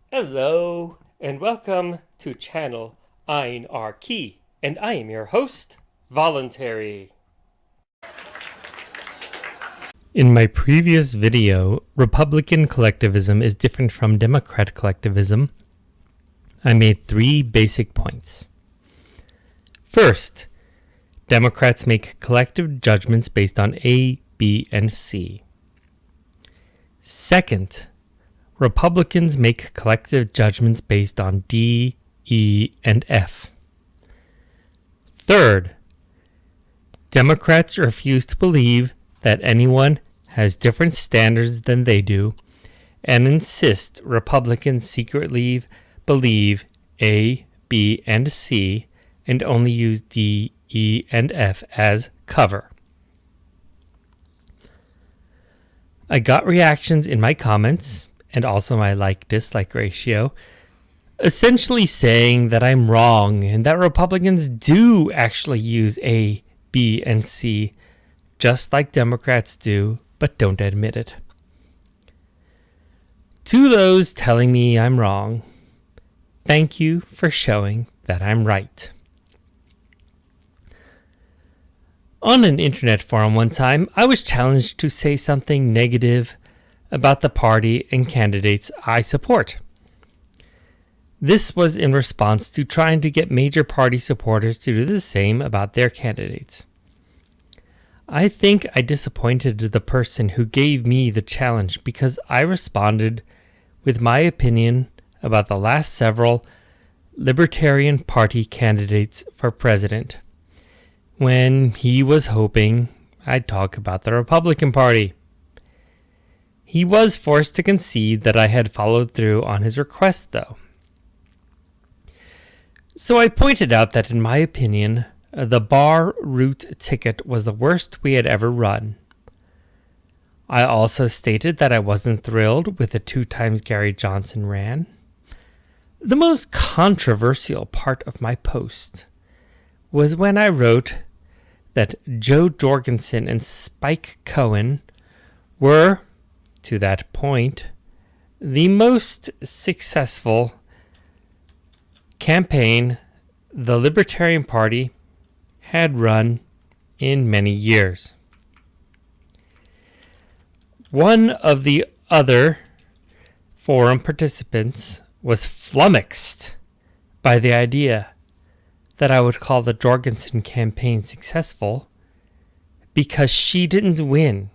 Hello, and welcome to channel Ein Our Key, and I am your host, Voluntary. In my previous video, Republican collectivism is different from Democrat collectivism. I made 3 basic points. First, Democrats make collective judgments based on A, B, and C. Second, Republicans make collective judgments based on D, E, and F. Third, Democrats refuse to believe that anyone has different standards than they do and insist Republicans secretly believe A, B, and C and only use D, E, and F as cover. I got reactions in my comments and also my like-dislike ratio, essentially saying that I'm wrong and that Republicans do actually use A, B, and C, just like Democrats do, but don't admit it. To those telling me I'm wrong, thank you for showing that I'm right. On an internet forum one time, I was challenged to say something negative about the party and candidates I support. This was in response to trying to get major party supporters to do the same about their candidates. I think I disappointed the person who gave me the challenge because I responded with my opinion about the last several Libertarian Party candidates for president, when he was hoping I'd talk about the Republican Party. He was forced to concede that I had followed through on his request, though. So I pointed out that, in my opinion, the bar route ticket was the worst we had ever run. I also stated that I wasn't thrilled with the 2 times Gary Johnson ran. The most controversial part of my post was when I wrote that Joe Jorgensen and Spike Cohen were, to that point, the most successful campaign the Libertarian Party had run in many years. One of the other forum participants was flummoxed by the idea that I would call the Jorgensen campaign successful because she didn't win,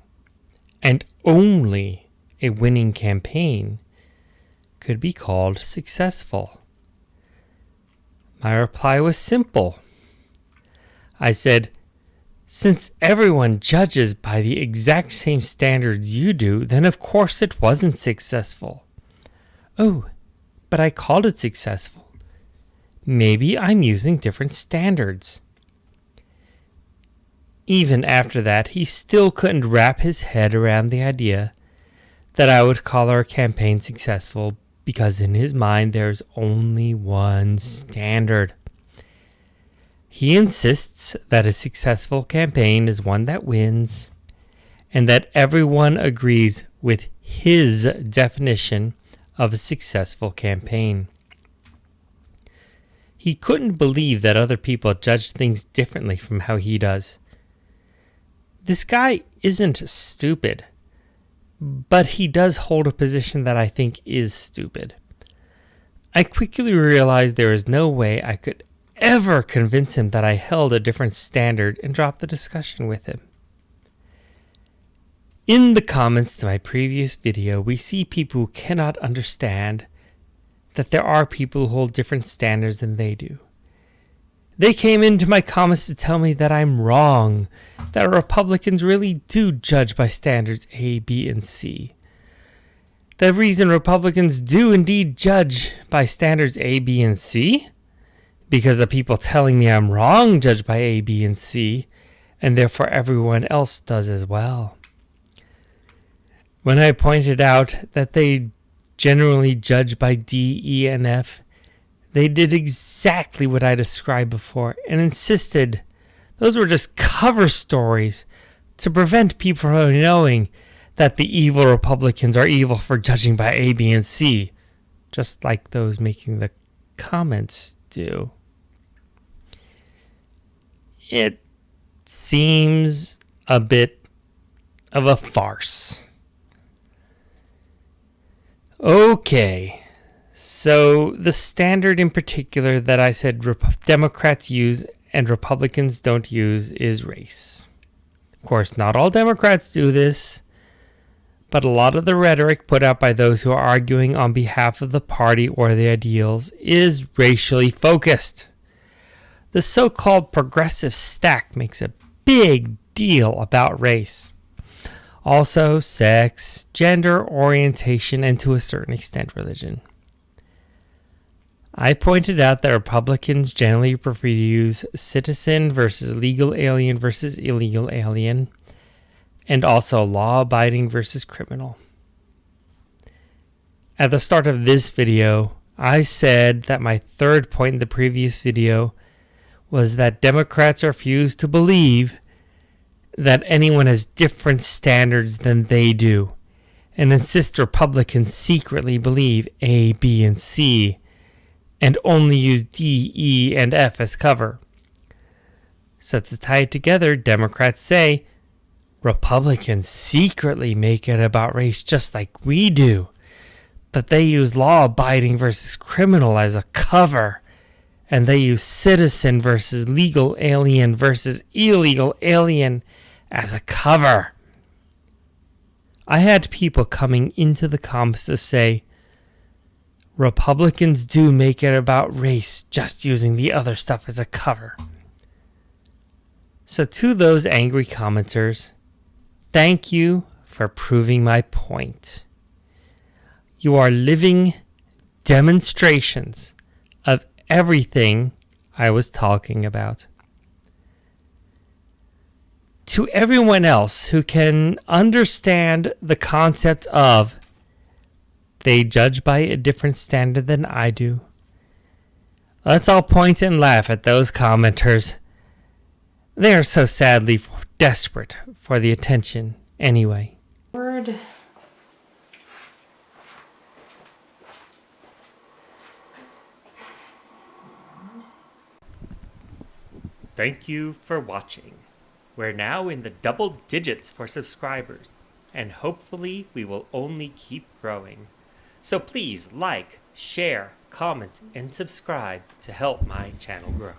and only a winning campaign could be called successful. My reply was simple. I said, since everyone judges by the exact same standards you do, then of course it wasn't successful. Oh, but I called it successful. Maybe I'm using different standards. Even after that, he still couldn't wrap his head around the idea that I would call our campaign successful because in his mind there's only one standard. He insists that a successful campaign is one that wins and that everyone agrees with his definition of a successful campaign. He couldn't believe that other people judge things differently from how he does. This guy isn't stupid, but he does hold a position that I think is stupid. I quickly realized there is no way I could ever convince him that I held a different standard and dropped the discussion with him. In the comments to my previous video, we see people who cannot understand that there are people who hold different standards than they do. They came into my comments to tell me that I'm wrong, that Republicans really do judge by standards A, B, and C. The reason Republicans do indeed judge by standards A, B, and C? Because the people telling me I'm wrong judge by A, B, and C, and therefore everyone else does as well. When I pointed out that they generally judge by D, E, and F, they did exactly what I described before and insisted those were just cover stories to prevent people from knowing that the evil Republicans are evil for judging by A, B, and C. just like those making the comments do. It seems a bit of a farce. Okay, so the standard in particular that I said Democrats use and Republicans don't use is race. Of course, not all Democrats do this, but a lot of the rhetoric put out by those who are arguing on behalf of the party or the ideals is racially focused. The so-called progressive stack makes a big deal about race. Also, sex, gender orientation, and to a certain extent, religion. I pointed out that Republicans generally prefer to use citizen versus legal alien versus illegal alien, and also law-abiding versus criminal. At the start of this video, I said that my third point in the previous video was that Democrats refuse to believe that anyone has different standards than they do, and insist Republicans secretly believe A, B, and C, and only use D, E, and F as cover. So to tie it together, Democrats say Republicans secretly make it about race just like we do, but they use law-abiding versus criminal as a cover, and they use citizen versus legal alien versus illegal alien as a cover. I had people coming into the comments to say, Republicans do make it about race, just using the other stuff as a cover. So to those angry commenters, thank you for proving my point. You are living demonstrations of everything I was talking about. To everyone else who can understand the concept of they judge by a different standard than I do, let's all point and laugh at those commenters. They are so sadly desperate for the attention anyway. Word. Thank you for watching. We're now in the double digits for subscribers, and hopefully we will only keep growing. So please like, share, comment, and subscribe to help my channel grow.